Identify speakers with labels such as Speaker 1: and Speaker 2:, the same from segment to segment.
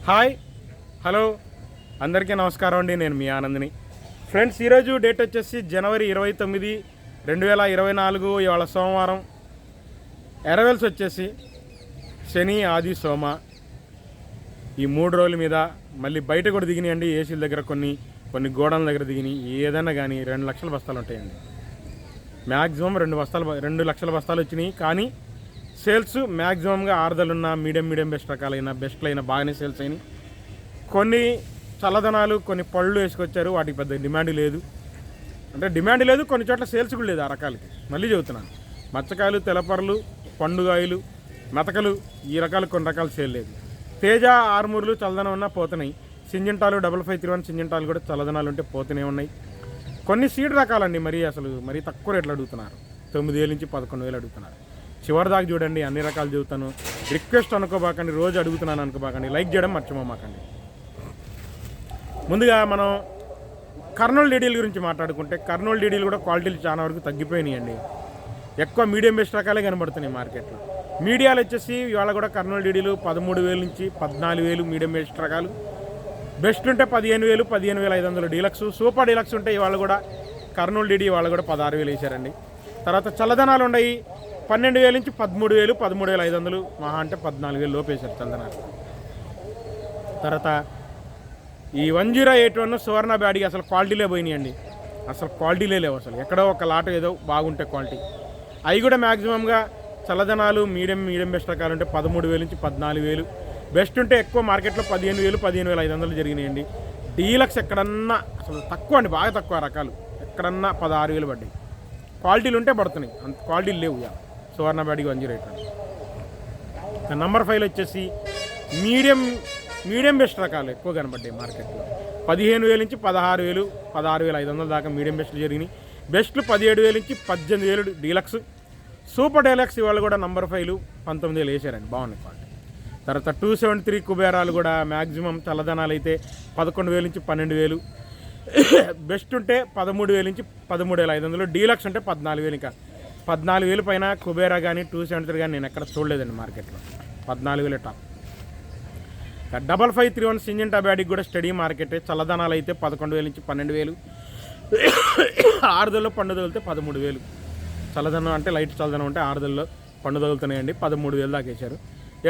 Speaker 1: Hi hello అందరికీ నమస్కారం అండి. నేను మీ ఆనంద్ని. ఫ్రెండ్స్, ఈరోజు డేట్ వచ్చేసి జనవరి 29, 2024. ఇవాళ సోమవారం. ఎరవెల్స్ వచ్చేసి శని, ఆది, సోమ ఈ 3 రోజుల మీద మళ్ళీ బయట కూడా దిగినాయండి. ఏసీల దగ్గర కొన్ని గోడల దగ్గర దిగినాయి. ఏదైనా కానీ 2 లక్షల బస్తాలు ఉంటాయండి. మ్యాక్సిమం 2 లక్షల బస్తాలు వచ్చినాయి. కానీ సేల్స్ మ్యాక్సిమంగా ఆర్దలున్న మీడియం బెస్ట్ రకాలైన బెస్ట్లైన బాగానే సేల్స్ అయినాయి. కొన్ని చల్లదనాలు, కొన్ని పళ్ళు వేసుకొచ్చారు. వాటికి పెద్ద డిమాండ్ లేదు. అంటే డిమాండ్ లేదు, కొన్ని చోట్ల సేల్స్ కూడా లేదు ఆ రకాలకి. మళ్ళీ చెబుతున్నాను, మచ్చకాయలు, తెలపర్లు, పండుగాయలు, మెతకలు ఈ రకాలు కొన్ని రకాలు సేల్ లేదు. తేజ, ఆర్మూర్లు చల్లదనం ఉన్నా పోతున్నాయి. సింజంటాలు 5531 సింజంటాలు కూడా చల్లదనాలు ఉంటే పోతూనే ఉన్నాయి. కొన్ని సీడ్ రకాలండి మరీ తక్కువ రేట్లు అడుగుతున్నారు. 9,000 నుంచి 11,000 అడుగుతున్నారు. చివరి దాకా చూడండి, అన్ని రకాలు చెబుతాను. రిక్వెస్ట్ అనుకోబాకండి, రోజు అడుగుతున్నాను అనుకోబాకండి. లైక్ చేయడం మర్చిపోమాకండి. ముందుగా మనం కర్నూలు డీడీల గురించి మాట్లాడుకుంటే, కర్నూలు డీడీలు కూడా క్వాలిటీలు చాలా వరకు తగ్గిపోయినాయండి. ఎక్కువ మీడియం బెస్ట్ రకాలే కనబడుతున్నాయి మార్కెట్లో. మీడియాలు వచ్చేసి ఇవాళ కూడా కర్నూలు డీడీలు 13,000 నుంచి 14,000 మీడియం బెస్ట్ రకాలు. బెస్ట్ ఉంటే 15,000, 15,500 డీలక్స్. సూపర్ డీలక్స్ ఉంటే ఇవాళ కూడా కర్నూలు డీడీ ఇవాళ కూడా 16,000 వేశారండి. తర్వాత చల్లదనాలు ఉన్నాయి 12,000 నుంచి 13,000, 13,500, మహా అంటే 14,000 లోపు వేశారు చల్లదనాలు. తర్వాత ఈ 1081 సువర్ణ బ్యాడీ అసలు క్వాలిటీలే పోయినాయండి. అసలు క్వాలిటీలే లేవు. అసలు ఎక్కడో ఒక లాట ఏదో బాగుంటే క్వాలిటీ. అవి కూడా మ్యాక్సిమంగా చల్లదనాలు మీడియం బెస్ట్ రకాలు ఉంటే 13,000 నుంచి 14,000. బెస్ట్ ఉంటే ఎక్కువ మార్కెట్లో 15,000, 15,500 జరిగినాయండి. డీలక్స్ ఎక్కడన్నా అసలు తక్కువ అండి, బాగా తక్కువ రకాలు. ఎక్కడన్నా 16,000 పడ్డాయి. క్వాలిటీలు ఉంటే పడుతున్నాయి, అంత క్వాలిటీలు లేవు. సువర్ణ బ్యాడీ 108. నంబర్ 5 వచ్చేసి మీడియం బెస్ట్ రకాలు ఎక్కువ కనబడ్డాయి మార్కెట్లో. 15,000 నుంచి 16,000, 16,500 దాకా మీడియం బెస్ట్లు జరిగినాయి. బెస్ట్లు 17,000 నుంచి 18,000 డీలక్స్. సూపర్ డీలక్స్ ఇవాళ కూడా నంబర్ 5 19,000 వేసారండి, బాగున్నాయి క్వాలిటీ. తర్వాత 273 కుబేరాలు కూడా మ్యాక్సిమం చల్లదనాలు అయితే 11,000 నుంచి 12,000. బెస్ట్ ఉంటే 13,000 నుంచి 13,500. డీలక్స్ ఉంటే 14,000. ఇంకా 14,000 పైన కుబేరా కానీ 273 కానీ నేను ఎక్కడ చూడలేదండి మార్కెట్లో. 14,000 టాప్. 5531 సింజంటా బ్యాడీకి కూడా స్టడీ మార్కెటే. చల్లదనాలు అయితే 11,000 నుంచి 12,000. ఆరుదల్లో పండు తగిలితే 13,000. చల్లదనం అంటే లైట్ చల్లదనం ఉంటే ఆరుదల్లో పండు తగులుతున్నాయండి. 13,000 దాకా వేశారు.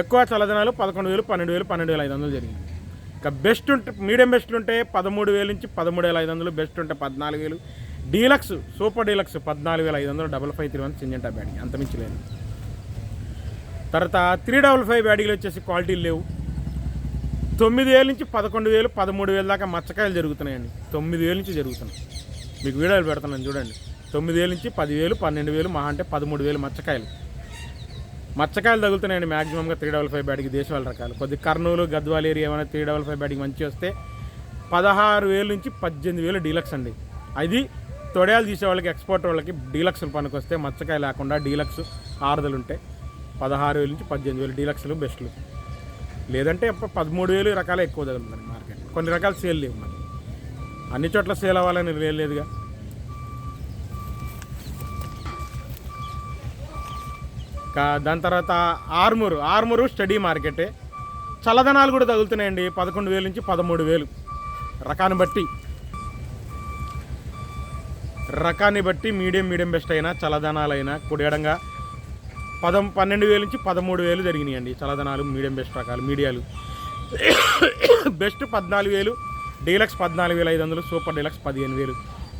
Speaker 1: ఎక్కువ చల్లదనాలు 11,000, 12,000, 12,500 జరిగింది. ఇంకా బెస్ట్ ఉంటే మీడియం బెస్ట్లు ఉంటే 13,000 నుంచి 13,500. బెస్ట్ ఉంటే 14,000. Deluxe super deluxe 14,500. 5531 సింజంటా బ్యాడీ, అంతమించి లేదు. తర్వాత 355 బ్యాడీలు వచ్చేసి క్వాలిటీలు లేవు. 9,000 నుంచి 11,000, 13,000 దాకా మచ్చకాయలు జరుగుతున్నాయండి. 9,000 నుంచి జరుగుతున్నాయి. మీకు వీడియోలు పెడుతున్నాను చూడండి. 9,000 నుంచి 10,000, 12,000, మహా అంటే 13,000 మచ్చకాయలు తగులుతున్నాయండి మ్యాక్సిమంగా 355 బ్యాడీకి. దేశవాళ రకాలు కొద్ది కర్నూలు, గద్వాల ఏరియా ఏమైనా 355 బ్యాడీకి మంచి వస్తే 16,000 నుంచి 18,000 డీలక్స్ అండి. అది తొడయాలు తీసే వాళ్ళకి, ఎక్స్పోర్ట్ వాళ్ళకి డీలక్స్లు పనికి వస్తే, మచ్చకాయ లేకుండా డీలక్స్ ఆరుదలు ఉంటే 16,000 నుంచి 18,000 డీలక్స్లు బెస్ట్లు. లేదంటే 13,000 రకాలు ఎక్కువ తగులుతుంది మార్కెట్. కొన్ని రకాలు సేల్ లేవు. మరి అన్ని చోట్ల సేల్ అవ్వాలని లేదుగా. దాని తర్వాత ఆర్మూరు స్టడీ మార్కెటే. చల్లదనాలు కూడా తగులుతున్నాయండి 11,000 నుంచి 13,000. రకాన్ని బట్టి మీడియం బెస్ట్ అయినా చల్లదనాలైనా కుడియడంగా 12,000 నుంచి 13,000 జరిగినాయండి చల్లదనాలు. మీడియం బెస్ట్ రకాలు మీడియాలు. Best 14,000, deluxe 14,500, super deluxe 15,000.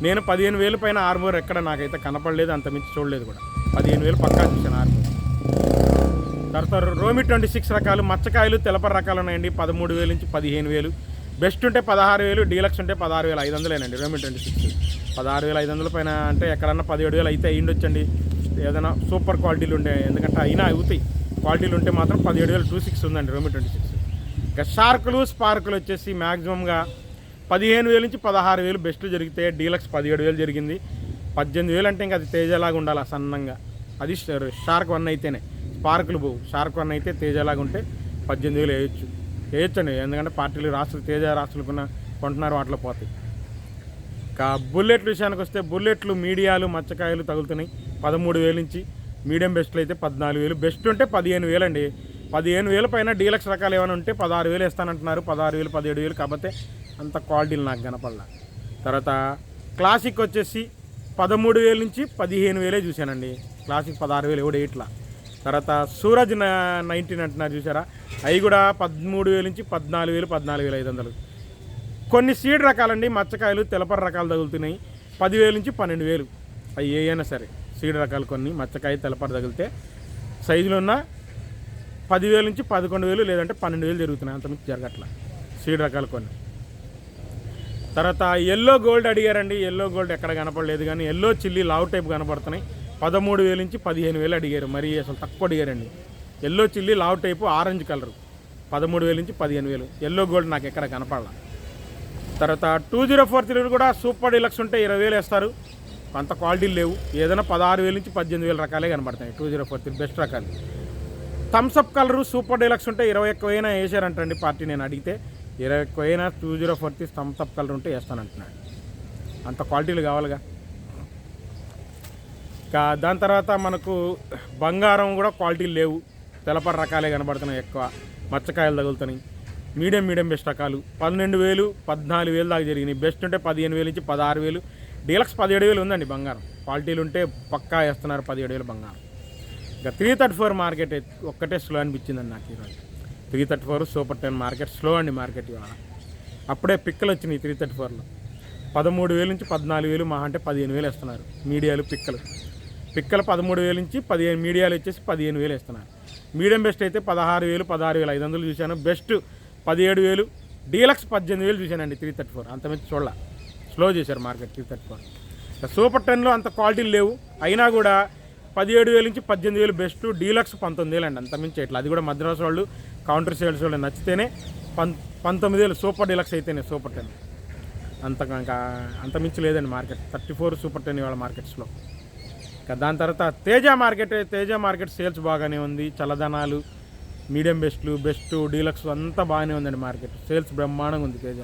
Speaker 1: నేను 15,000 పైన ఆర్మూర్ ఎక్కడ నాకైతే కనపడలేదు, అంతమించి చూడలేదు కూడా. 15,000 పక్కా చూసాను ఆర్మూర్. తర్వాత రోమి 26 రకాలు మచ్చకాయలు తెలపర రకాలు ఉన్నాయండి. 13,000 నుంచి 15,000. బెస్ట్ ఉంటే 16,000, డీలక్స్ ఉంటే 16,500 రోమి 26. 16,500 పైన అంటే ఎక్కడన్నా 17,000 అయితే అయ్యిండొచ్చండి ఏదైనా సూపర్ క్వాలిటీలు ఉండే. ఎందుకంటే అయినా అవుతాయి క్వాలిటీలు ఉంటే మాత్రం 17,026 ఉందండి రోమి 26. ఇంకా షార్కులు, స్పార్కులు వచ్చేసి మ్యాక్సిమంగా 15,000 నుంచి 16,000 బెస్ట్లు జరిగితే, డీలక్స్ 17,000 జరిగింది. 18,000 అంటే ఇంకా అది తేజలాగా ఉండాలి సన్నంగా. అది షార్క్ 1 అయితేనే. స్పార్కులు పోవు. షార్క్ 1 అయితే తేజలాగా ఉంటే 18,000 వేయొచ్చండి. ఎందుకంటే పార్టీలు రాష్ట్రాలు తేజ రాష్ట్రాలకున్న కొంటున్నారు, వాటిలో పోతాయి. ఇంకా బుల్లెట్ విషయానికి వస్తే బుల్లెట్లు మీడియాలు మచ్చకాయలు తగులుతున్నాయి 13,000 నుంచి. మీడియం బెస్ట్లు అయితే 14,000. బెస్ట్ ఉంటే 15,000 అండి. 15,000 పైన డీలక్స్ రకాలు ఏమైనా ఉంటే 16,000 ఇస్తానంటున్నారు. 16,000 17,000 కాకపోతే అంత క్వాలిటీలు నాకు కనపడలా. తర్వాత క్లాసిక్ వచ్చేసి 13,000 నుంచి 15,000 చూశానండి. క్లాసిక్ 16,000 ఎవడు ఇట్లా. తర్వాత సూరజ్ 19 అంటున్నారు చూసారా, అవి కూడా 13,000 నుంచి 14,000 14,500. కొన్ని సీడ్ రకాలండి, మచ్చకాయలు తెలపర రకాలు తగులుతున్నాయి 10,000 నుంచి 12,000. అవి ఏమైనా సరే సీడ్ రకాలు కొన్ని మచ్చకాయ తెలపర తగిలితే సైజులో ఉన్న 10,000 నుంచి 11,000 లేదంటే 12,000 జరుగుతున్నాయి, అంతమించి జరగట్లా సీడ్ రకాలు కొన్ని. తర్వాత ఎల్లో గోల్డ్ అడిగారండి. ఎల్లో గోల్డ్ ఎక్కడ కనపడలేదు, కానీ ఎల్లో చిల్లీ లావ్ టైప్ కనపడుతున్నాయి. 13,000 నుంచి 15,000 అడిగారు, మరి అసలు తక్కువ అడిగారండి. ఎల్లో చిల్లీ లావ్ టైపు ఆరెంజ్ కలరు 13,000 నుంచి 15,000. ఎల్లో గోల్డ్ నాకు ఎక్కడ కనపడాల. తర్వాత 2043 కూడా సూపర్ డీలక్స్ ఉంటే 20,000 వేస్తారు, అంత క్వాలిటీలు లేవు. ఏదైనా 16,000 నుంచి 18,000 రకాలే కనపడతాయి 2043 బెస్ట్ రకాలు. థమ్స్అప్ కలరు సూపర్ డీలక్స్ ఉంటే 21,000 వేసారంటండి పార్టీ. నేను అడిగితే 21,000 2043 థమ్స్అప్ కలర్ ఉంటే వేస్తానంటున్నాడు. అంత క్వాలిటీలు కావాలిగా. దాని తర్వాత మనకు బంగారం కూడా క్వాలిటీలు లేవు, తెలపర రకాలే కనబడుతున్నాయి, ఎక్కువ మచ్చకాయలు తగులుతున్నాయి. మీడియం బెస్ట్ రకాలు 12,000 14,000 దాకా జరిగినాయి. బెస్ట్ ఉంటే 15,000 నుంచి 16,000. డీలక్స్ 17,000 ఉందండి బంగారం. క్వాలిటీలు ఉంటే పక్కా వేస్తున్నారు 17,000 బంగారం. ఇంకా 334 మార్కెట్ ఒక్కటే స్లో అనిపించిందండి నాకు ఈరోజు. 334 సూపర్ 10 మార్కెట్ స్లో అండి మార్కెట్ ఇవాళ. అప్పుడే పిక్కలు వచ్చినాయి 334లో. 13,000 నుంచి 14,000 మహా అంటే 15,000 వేస్తున్నారు మీడియాలు. పిక్కలు 13,000 నుంచి 15 మీడియాలు వచ్చేసి 15,000 వేస్తున్నారు. మీడియం బెస్ట్ అయితే 16,000 16,500 చూశాను. బెస్ట్ 17,000. డీలక్స్ 18,000 చూశానండి 334. అంతమంది చూడాల స్లో చేశారు మార్కెట్ 334. సూపర్ 10లో అంత క్వాలిటీలు లేవు, అయినా కూడా 17,000 నుంచి 18,000 బెస్ట్. డీలక్స్ 19,000 అండి, అంతమించి ఇట్లా. అది కూడా మద్రాసు వాళ్ళు కౌంటర్ సేల్స్ వాళ్ళు నచ్చితేనే 19,000 సూపర్ డీలక్స్ అయితేనే సూపర్ 10. అంతమించి లేదండి మార్కెట్. 34 సూపర్ 10 ఇవాళ మార్కెట్స్లో. ఇంకా దాని తర్వాత తేజ మార్కెట్ సేల్స్ బాగానే ఉంది. చల్లదనాలు మీడియం బెస్ట్ డీలక్స్ అంతా బాగానే ఉందండి మార్కెట్. సేల్స్ బ్రహ్మాండంగా ఉంది తేజ.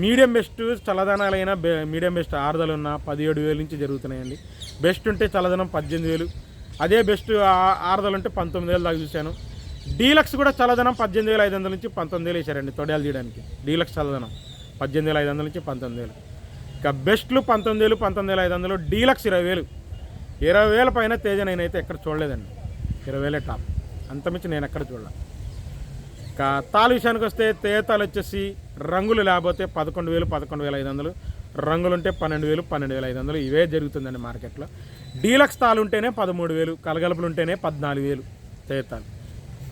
Speaker 1: మీడియం బెస్ట్ చల్లదనాలైనా మీడియం బెస్ట్ ఆరుదలు ఉన్న 17,000 నుంచి జరుగుతున్నాయండి. బెస్ట్ ఉంటే చల్లదనం 18,000. అదే బెస్ట్ ఆరుదలు ఉంటే 19,000 దాకా చూశాను. డీలక్స్ కూడా చల్లదనం 18,500 నుంచి 19,000 వేశారండి తొడయాలు తీయడానికి. డీలక్స్ చల్లదనం 18,500 నుంచి 19,000. ఇంకా బెస్ట్లు 19,000 19,500. డీలక్స్ 20,000. 20,000 పైన తేజ నేనైతే ఎక్కడ చూడలేదండి. 20,000 టాప్, అంతమించి నేను ఎక్కడ చూడలే. ఇంకా తాలు విషయానికి వస్తే తేతాలు వచ్చేసి రంగులు లేకపోతే 11,000 11,500. రంగులు ఉంటే 12,000 12,500. ఇవే జరుగుతుందండి మార్కెట్లో. డీలక్స్ తాలు ఉంటేనే 13,000, కలగలుపులు ఉంటేనే 14,000 తేతాలు.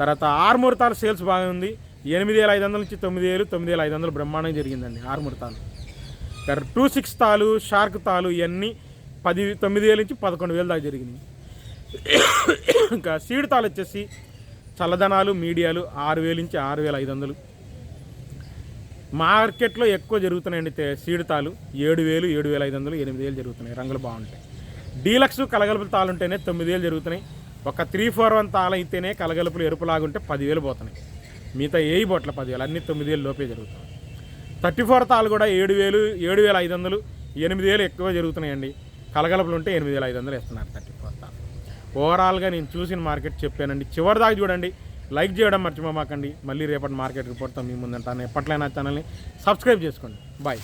Speaker 1: తర్వాత ఆర్మూర్ తాలు సేల్స్ బాగుంది. 8,500 నుంచి 9,000 9,500 బ్రహ్మాండంగా జరిగిందండి ఆర్మూర్ తాలు. 26 తాలు షార్క్ తాలు ఇవన్నీ 9,000 నుంచి 11,000 దాకా జరిగినాయి. ఇంకా సీడ్ తాలు వచ్చేసి చల్లదనాలు మీడియాలు 6,000 నుంచి 6,500. మార్కెట్లో ఎక్కువ జరుగుతున్నాయండి సీడ్ తాలు 7,000 7,500 8,000 జరుగుతున్నాయి. రంగులు బాగుంటాయి. డీలక్స్ కలగలుపులు తాలు ఉంటేనే 9,000 జరుగుతున్నాయి. ఒక 341 తాలు అయితేనే కలగలుపులు ఎరుపులాగుంటే 10,000 పోతున్నాయి. మిగతా 10,000 అన్నీ 9,000 లోపే జరుగుతాయి. 34 తాలు కూడా 7,000 7,500 8,000 ఎక్కువ జరుగుతున్నాయండి. కలగలుపులు ఉంటే 8,500 వేస్తున్నారు 34 తాలు. ఓవరాల్గా నేను చూసిన మార్కెట్ చెప్పానండి. చివరి దాకా చూడండి, లైక్ చేయడం మర్చిపోమాకండి. మళ్ళీ రేపటి మార్కెట్ రిపోర్ట్తో మీ ముందుంటాను. ఎప్పట్లైనా ఛానల్ని సబ్స్క్రైబ్ చేసుకోండి. బాయ్.